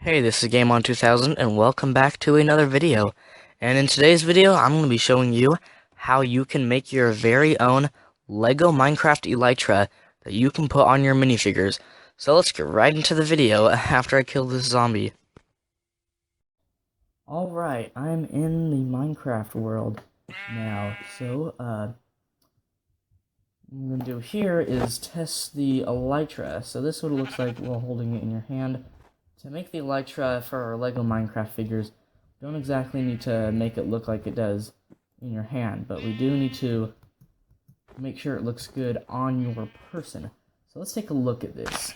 Hey, this is Gameon 2000 and welcome back to another video. And in today's video, I'm going to be showing you how you can make your very own Lego Minecraft elytra that you can put on your minifigures. So let's get right into the video after I kill this zombie. Alright, I'm in the Minecraft world now. So, what I'm going to do here is test the elytra. So this is what it looks like while holding it in your hand. To make the elytra for our Lego Minecraft figures, don't exactly need to make it look like it does in your hand, but we do need to make sure it looks good on your person. So let's take a look at this.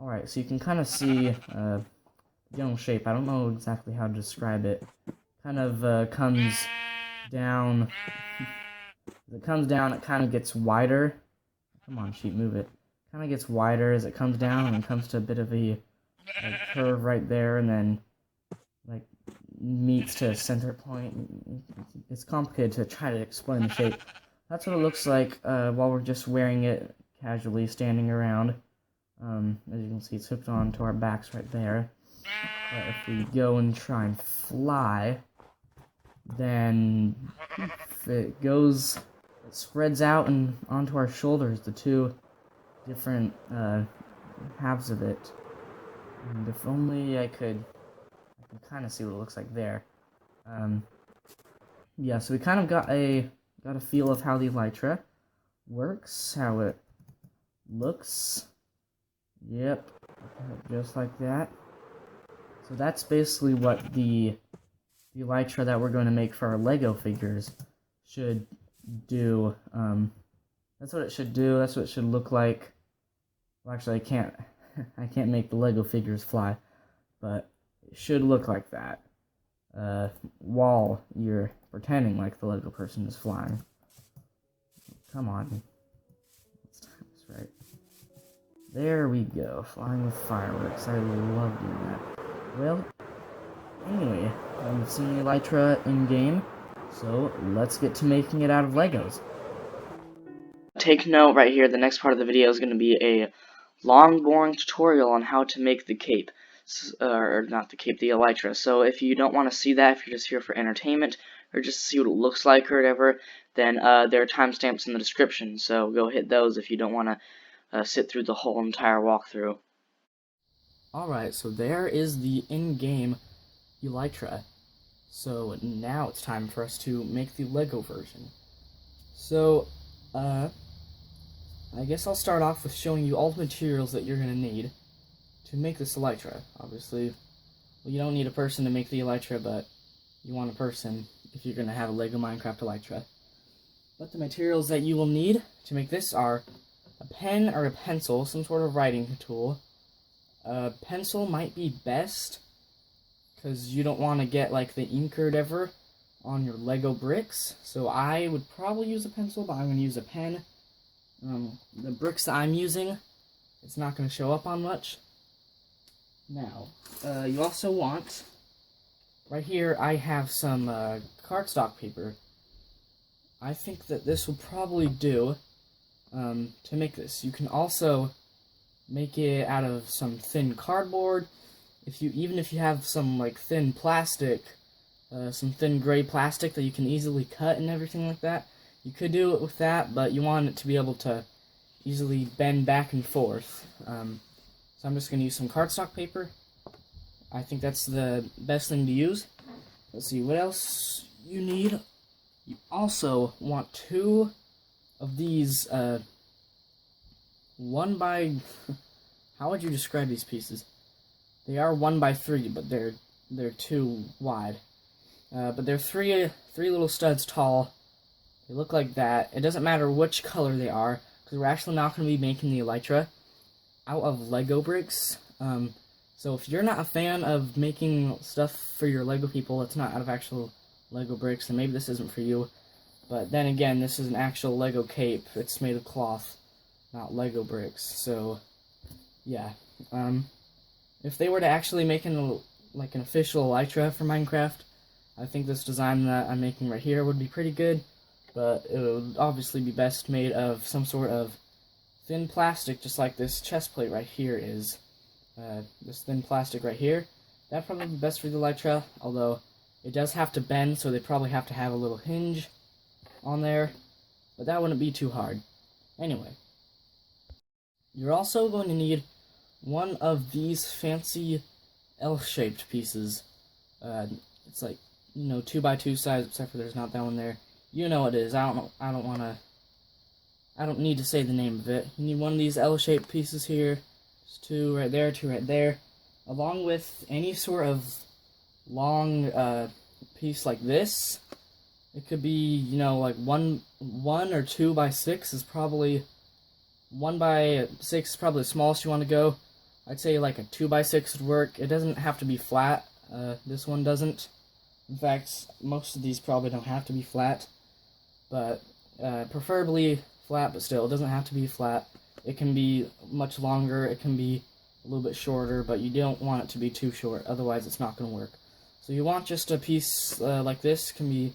Alright, so you can kind of see the general shape. I don't know exactly how to describe it. Kind of comes down. As it comes down, it kind of gets wider. Come on, sheep, move it. Kind of gets wider as it comes down and comes to a bit of a curve right there, and then like meets to a center point. It's complicated to try to explain the shape. That's what it looks like while we're just wearing it casually, standing around. As you can see, it's hooked onto our backs right there. But if we go and try and fly, then it spreads out and onto our shoulders, the two different halves of it. And if only I can kind of see what it looks like there. Yeah, so we kind of got a feel of how the elytra works, how it looks. Yep, just like that. So that's basically what the elytra that we're going to make for our Lego figures should do. That's what it should do. That's what it should look like. Well, actually, I can't make the Lego figures fly, but it should look like that while you're pretending like the Lego person is flying. Come on. That's right. There we go. Flying with fireworks. I love doing that. Well, anyway, I've seen the elytra in-game, so let's get to making it out of Legos. Take note right here, the next part of the video is going to be a long, boring tutorial on how to make the cape, or not the cape, the elytra. So if you don't want to see that, if you're just here for entertainment, or just to see what it looks like or whatever, then there are timestamps in the description, so go hit those if you don't want to sit through the whole entire walkthrough. Alright, so there is the in-game elytra. So now it's time for us to make the Lego version. So, I guess I'll start off with showing you all the materials that you're going to need to make this elytra. Obviously, well, you don't need a person to make the elytra, but you want a person if you're going to have a Lego Minecraft elytra. But the materials that you will need to make this are a pen or a pencil, some sort of writing tool. A pencil might be best, because you don't want to get like the ink or whatever on your Lego bricks. So I would probably use a pencil, but I'm going to use a pen. The bricks that I'm using, it's not going to show up on much. Now, you also want, right here I have some cardstock paper. I think that this will probably do to make this. You can also make it out of some thin cardboard. Even if you have some like thin plastic, some thin gray plastic that you can easily cut and everything like that, you could do it with that, but you want it to be able to easily bend back and forth. So I'm just going to use some cardstock paper. I think that's the best thing to use. Let's see, what else you need? You also want two of these, one by, how would you describe these pieces? They are 1 by 3, but they're too wide. But they're three little studs tall. They look like that. It doesn't matter which color they are, because we're actually not going to be making the elytra out of Lego bricks. So if you're not a fan of making stuff for your Lego people that's not out of actual Lego bricks, then maybe this isn't for you. But then again, this is an actual Lego cape. It's made of cloth, not Lego bricks. So, yeah. If they were to actually make an official elytra for Minecraft, I think this design that I'm making right here would be pretty good, but it would obviously be best made of some sort of thin plastic, just like this chest plate right here is. This thin plastic right here, That'd probably be best for the elytra, although it does have to bend, so they probably have to have a little hinge on there, but that wouldn't be too hard. Anyway, you're also going to need one of these fancy L-shaped pieces. It's like, 2x2 size, except for there's not that one there. You know what it is. I don't need to say the name of it. You need one of these L-shaped pieces here. Just two right there, along with any sort of long piece like this. It could be, like 1 or 2x6 is probably 1x6 is probably the smallest you want to go. I'd say like a 2x6 would work. It doesn't have to be flat. This one doesn't. In fact, most of these probably don't have to be flat, but preferably flat, but still, it doesn't have to be flat. It can be much longer, it can be a little bit shorter, but you don't want it to be too short, otherwise it's not going to work. So you want just a piece like this. Can be,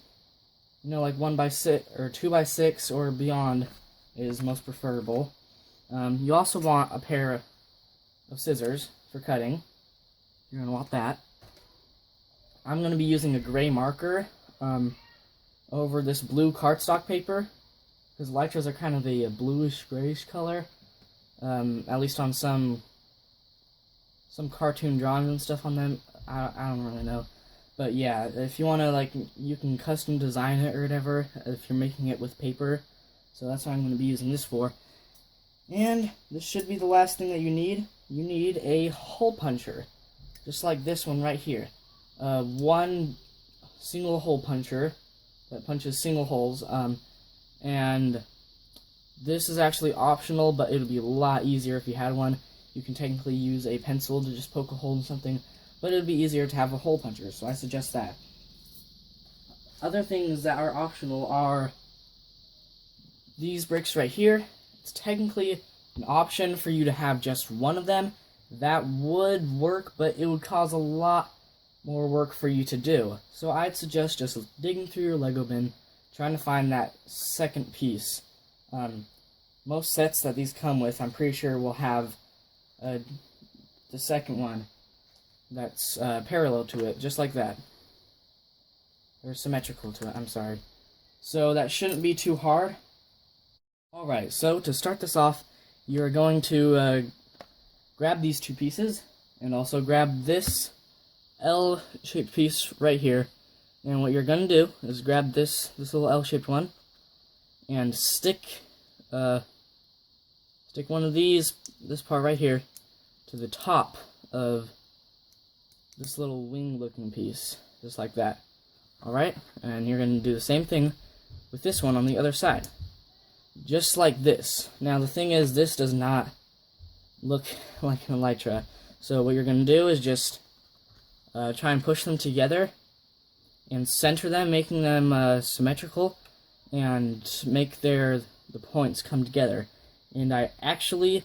like 1x6 or 2x6 or beyond is most preferable. You also want a pair of scissors for cutting. You're going to want that. I'm going to be using a gray marker over this blue cardstock paper, because elytras are kind of a bluish grayish color, at least on some cartoon drawings and stuff on them. I don't really know, but yeah, if you want to, you can custom design it or whatever if you're making it with paper. So that's what I'm going to be using this for. And this should be the last thing that you need. You need a hole puncher, just like this one right here. One single hole puncher that punches single holes, and this is actually optional, but it would be a lot easier if you had one. You can technically use a pencil to just poke a hole in something, but it would be easier to have a hole puncher, so I suggest that. Other things that are optional are these bricks right here. It's technically an option for you to have just one of them. That would work, but it would cause a lot more work for you to do. So I'd suggest just digging through your Lego bin, trying to find that second piece. Most sets that these come with, I'm pretty sure, will have the second one that's parallel to it, just like that. Or symmetrical to it, I'm sorry. So that shouldn't be too hard. Alright, so to start this off, you're going to grab these two pieces, and also grab this L-shaped piece right here. And what you're going to do is grab this little L-shaped one, and stick one of these, this part right here, to the top of this little wing-looking piece, just like that. Alright, and you're going to do the same thing with this one on the other side. Just like this. Now the thing is, this does not look like an elytra. So what you're going to do is just try and push them together and center them, making them symmetrical, and make the points come together. And I actually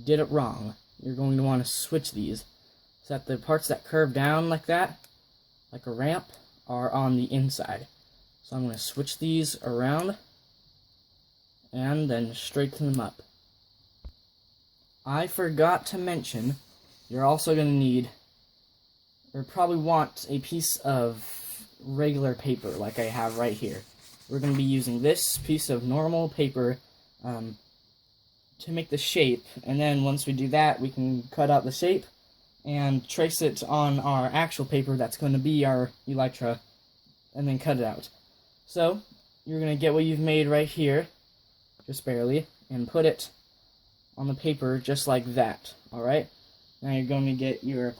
did it wrong. You're going to want to switch these so that the parts that curve down like that, like a ramp, are on the inside. So I'm going to switch these around and then straighten them up. I forgot to mention, you're also going to need, or probably want, a piece of regular paper like I have right here. We're going to be using this piece of normal paper to make the shape, and then once we do that, we can cut out the shape and trace it on our actual paper that's going to be our elytra, and then cut it out. So, you're going to get what you've made right here, just barely, and put it on the paper just like that, alright? Now you're going to get your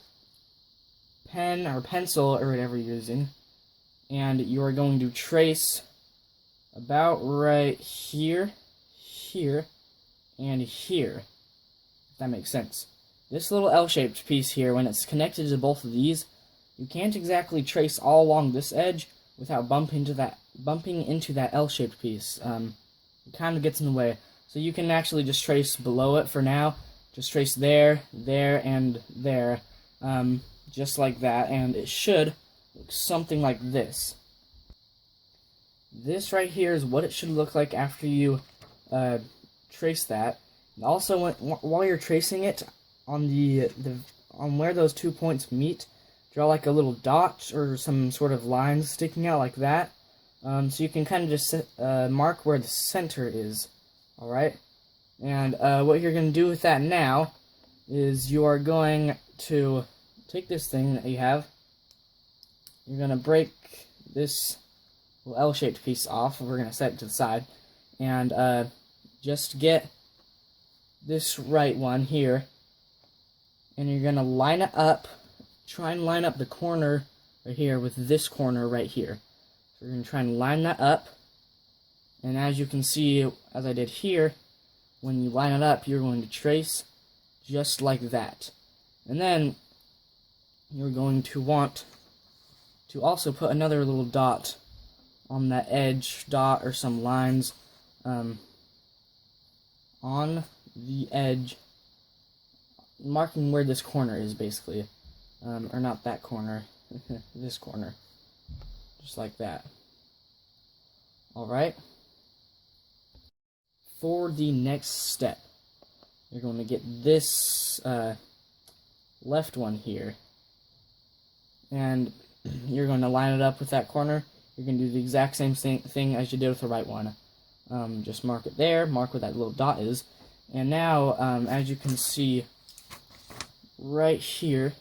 pen or pencil or whatever you're using, and you're going to trace about right here, here, and here, if that makes sense. This little L-shaped piece here, when it's connected to both of these, you can't exactly trace all along this edge without bumping into that L-shaped piece. It kind of gets in the way. So you can actually just trace below it for now. Just trace there, there, and there, just like that, and it should look something like this. This right here is what it should look like after you trace that. And also, while you're tracing it, on on where those 2 points meet, draw like a little dot or some sort of lines sticking out like that. So you can kind of just mark where the center is. Alright? And what you're going to do with that now is you are going to take this thing that you have. You're going to break this little L-shaped piece off. We're going to set it to the side. And just get this right one here. And you're going to line it up. Try and line up the corner right here with this corner right here. So we're going to try and line that up. And as you can see, as I did here, when you line it up, you're going to trace just like that. And then you're going to want to also put another little dot on that edge dot or some lines on the edge, marking where this corner is basically. Or not that corner, this corner. Just like that. Alright. For the next step, you're going to get this left one here. And you're going to line it up with that corner. You're going to do the exact same thing as you did with the right one. Just mark it there, mark where that little dot is. And now, as you can see right here,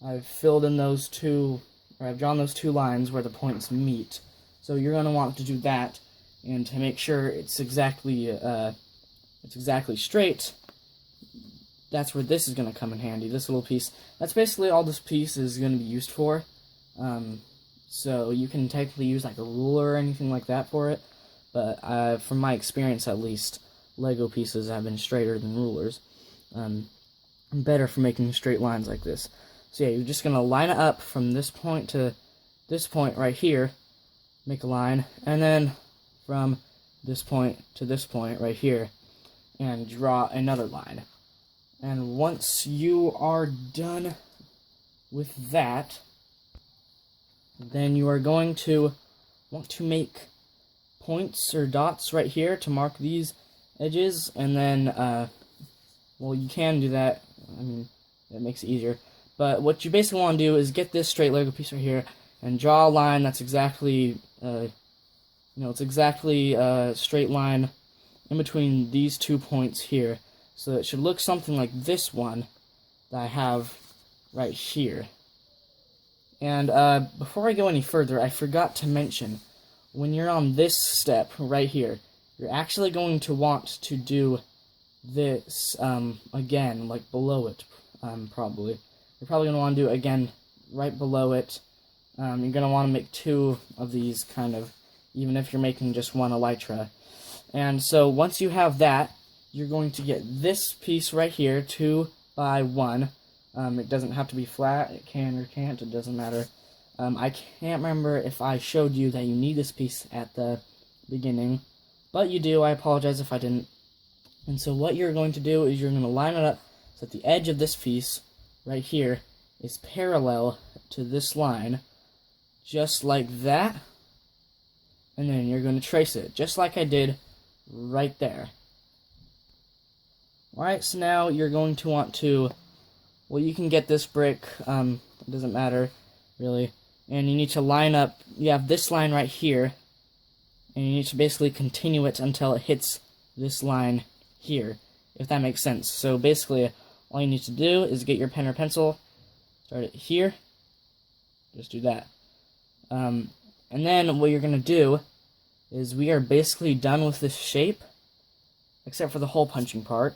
I've filled in those two, or I've drawn those two lines where the points meet. So you're going to want to do that, and to make sure it's exactly straight, that's where this is going to come in handy, this little piece. That's basically all this piece is going to be used for. So you can technically use like a ruler or anything like that for it, but from my experience at least, Lego pieces have been straighter than rulers. Better for making straight lines like this. So yeah, you're just going to line it up from this point to this point right here, make a line, and then from this point to this point right here, and draw another line. And once you are done with that, then you are going to want to make points or dots right here to mark these edges, and then, well, you can do that, I mean, that makes it easier, but what you basically want to do is get this straight Lego piece right here, and draw a line that's exactly, it's exactly a straight line in between these 2 points here, so it should look something like this one that I have right here. And before I go any further, I forgot to mention, when you're on this step right here, you're actually going to want to do this again, like below it, probably. You're probably going to want to do it again right below it. You're going to want to make 2 of these, kind of, even if you're making just one elytra. And so once you have that, you're going to get this piece right here, 2 by 1. It doesn't have to be flat, it can or can't, it doesn't matter. I can't remember if I showed you that you need this piece at the beginning, but you do. I apologize if I didn't. And so what you're going to do is you're going to line it up so that the edge of this piece right here is parallel to this line, just like that, and then you're going to trace it, just like I did right there. Alright, so now you're going to want to, well, you can get this brick, it doesn't matter, really, and you need to line up, you have this line right here, and you need to basically continue it until it hits this line here, if that makes sense. So basically, all you need to do is get your pen or pencil, start it here, just do that. And then what you're going to do is we are basically done with this shape, except for the hole punching part.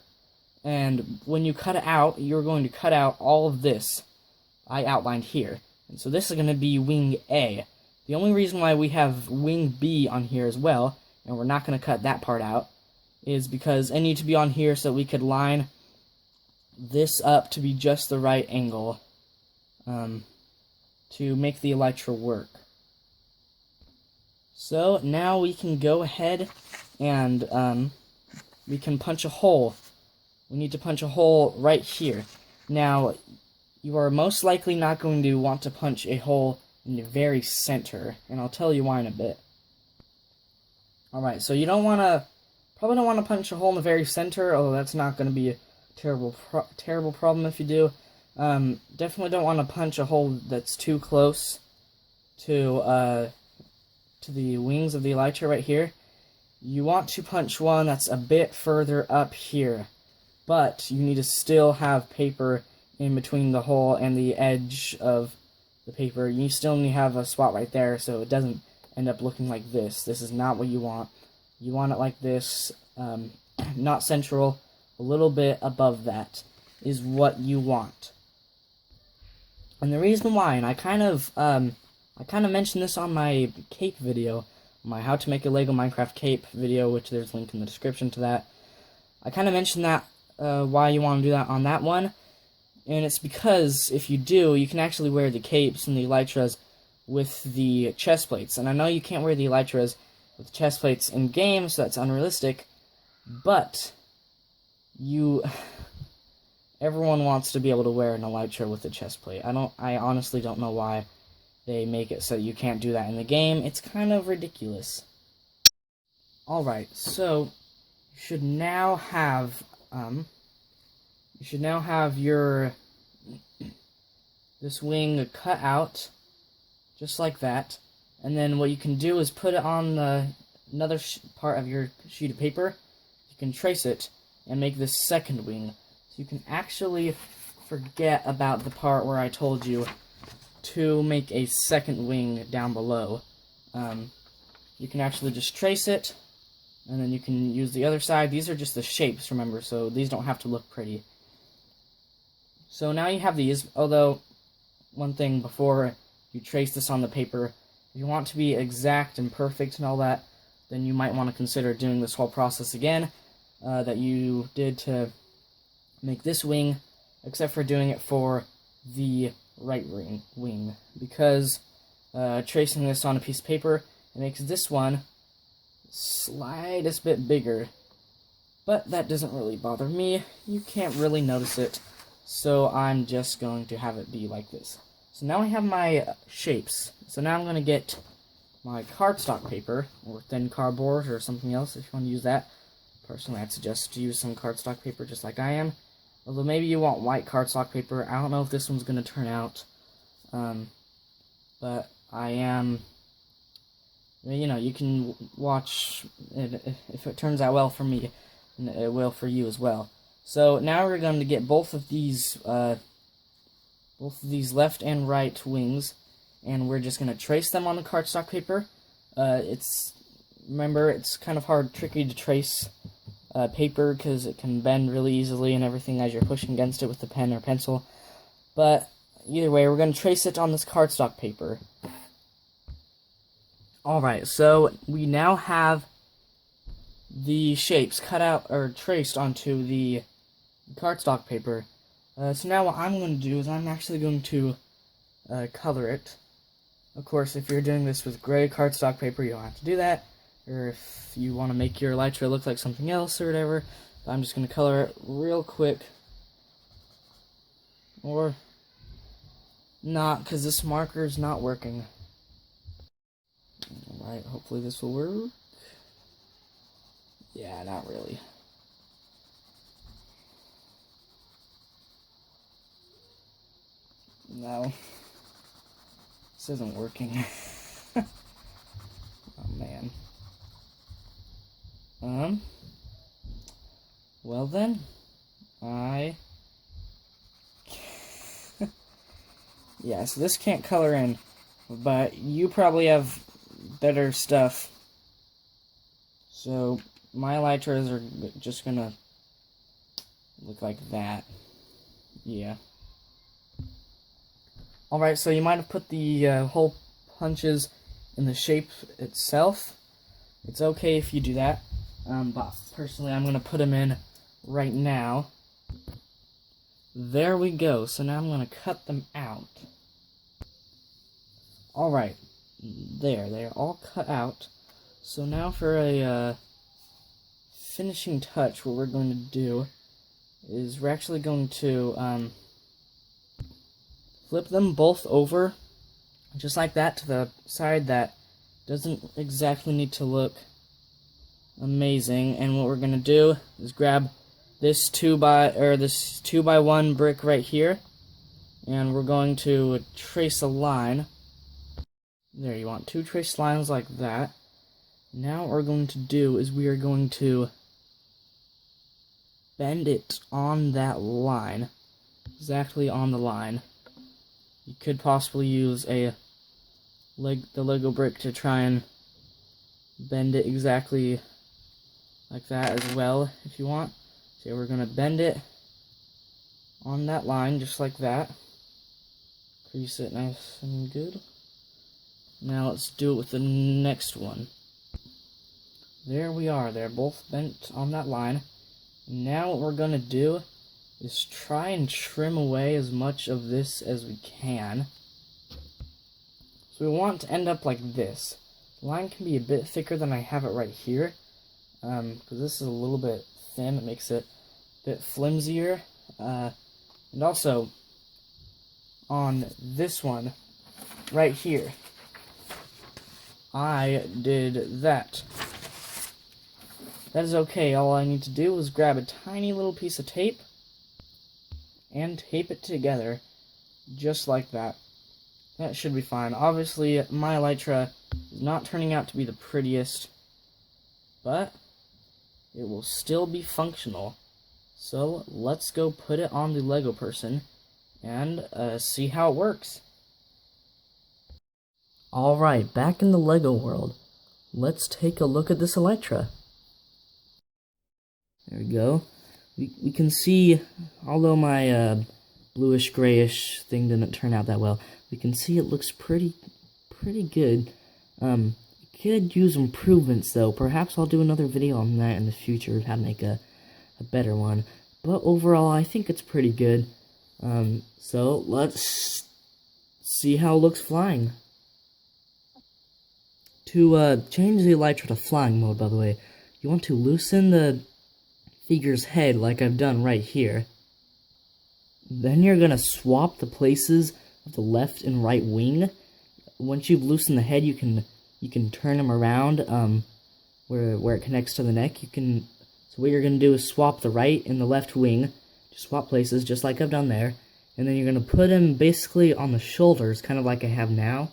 And when you cut it out, you're going to cut out all of this I outlined here. And so this is going to be wing A. The only reason why we have wing B on here as well, and we're not going to cut that part out, is because it needs to be on here so we could line this up to be just the right angle to make the elytra work. So now we can go ahead and we can punch a hole. We need to punch a hole right here. Now, you are most likely not going to want to punch a hole in the very center, and I'll tell you why in a bit. Alright, so you probably don't want to punch a hole in the very center, although that's not going to be a terrible problem if you do. Definitely don't want to punch a hole that's too close to the wings of the elytra right here. You want to punch one that's a bit further up here, but you need to still have paper in between the hole and the edge of the paper. You still need to have a spot right there so it doesn't end up looking like this. This is not what you want. You want it like this, not central, a little bit above that is what you want. And the reason why, and I kind of mentioned this on my cape video, my how to make a Lego Minecraft cape video, which there's a link in the description to that. I kind of mentioned that, why you want to do that on that one, and it's because if you do, you can actually wear the capes and the elytras with the chest plates. And I know you can't wear the elytras with chest plates in games, so that's unrealistic, but everyone wants to be able to wear an elytra with a chest plate. I honestly don't know why they make it so you can't do that in the game. It's kind of ridiculous. Alright, so you should now have this wing cut out just like that, and then what you can do is put it on another part of your sheet of paper. You can trace it and make this second wing. So you can actually forget about the part where I told you to make a second wing down below. You can actually just trace it, and then you can use the other side. These are just the shapes, remember, so these don't have to look pretty. So now you have these, although one thing before you trace this on the paper, if you want to be exact and perfect and all that, then you might want to consider doing this whole process again that you did to make this wing, except for doing it for the right wing, because tracing this on a piece of paper, it makes this one slightest bit bigger, but that doesn't really bother me. You can't really notice it, so I'm just going to have it be like this. So now I have my shapes. So now I'm going to get my cardstock paper, or thin cardboard, or something else if you want to use that. Personally, I'd suggest to use some cardstock paper just like I am. Although maybe you want white cardstock paper. I don't know if this one's going to turn out. But I am... You know, you can watch it. If it turns out well for me, and it will for you as well. So now we're going to get both of these left and right wings, and we're just going to trace them on the cardstock paper. Remember, it's kind of tricky to trace paper because it can bend really easily and everything as you're pushing against it with the pen or pencil. But either way, we're going to trace it on this cardstock paper. Alright, so we now have the shapes cut out or traced onto the cardstock paper. So now what I'm going to do is I'm actually going to color it. Of course, if you're doing this with gray cardstock paper, you don't have to do that. Or if you want to make your elytra look like something else or whatever, I'm just going to color it real quick. Or not, because this marker is not working. Alright, hopefully this will work. Yeah, not really. No. This isn't working. Oh, man. Well then, yeah, so this can't color in, but you probably have better stuff. So my elytras are just gonna look like that. Yeah. Alright, so you might have put the hole punches in the shape itself. It's okay if you do that, but personally I'm gonna put them in right now. There we go. So now I'm gonna cut them out. Alright, they're all cut out. So now for a finishing touch, what we're going to do is we're actually going to flip them both over, just like that, to the side that doesn't exactly need to look amazing. And what we're going to do is grab this 2x1 brick right here, and we're going to trace a line. There, you want 2 trace lines like that. Now what we're going to do is we are going to bend it on that line, exactly on the line. You could possibly use the Lego brick to try and bend it exactly like that as well, if you want. So we're going to bend it on that line, just like that. Crease it nice and good. Now let's do it with the next one. There we are, they're both bent on that line. Now what we're going to do is try and trim away as much of this as we can. So we want to end up like this. The line can be a bit thicker than I have it right here, because this is a little bit thin. It makes it a bit flimsier. And also, on this one, right here, I did that. That is okay. All I need to do is grab a tiny little piece of tape and tape it together, just like that. That should be fine. Obviously, my elytra is not turning out to be the prettiest, but it will still be functional. So let's go put it on the Lego person and see how it works. Alright, back in the Lego world, let's take a look at this elytra. There we go. We can see, although my bluish grayish thing didn't turn out that well, we can see it looks pretty good. It could use improvements though. Perhaps I'll do another video on that in the future, how to make a better one. But overall, I think it's pretty good. So let's see how it looks flying. To change the elytra to flying mode, by the way, you want to loosen the figure's head like I've done right here. Then you're going to swap the places of the left and right wing. Once you've loosened the head, you can turn them around where it connects to the neck. So what you're going to do is swap the right and the left wing, just swap places just like I've done there, and then you're going to put them basically on the shoulders, kind of like I have now,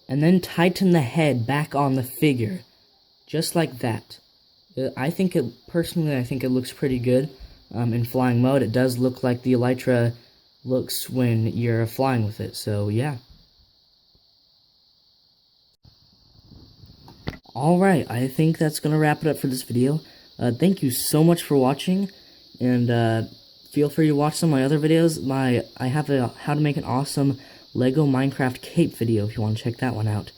and then tighten the head back on the figure, just like that. Personally, I think it looks pretty good in flying mode. It does look like the elytra looks when you're flying with it, so yeah. Alright, I think that's going to wrap it up for this video. Thank you so much for watching, and feel free to watch some of my other videos. I have a how to make an awesome Lego Minecraft cape video if you want to check that one out.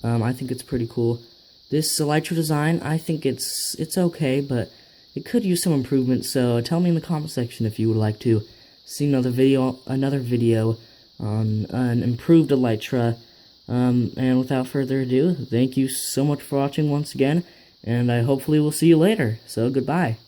I think it's pretty cool. This elytra design, I think it's okay, but it could use some improvement, so tell me in the comment section if you would like to see another video on an improved elytra. And without further ado, thank you so much for watching once again, and I hopefully will see you later, so goodbye.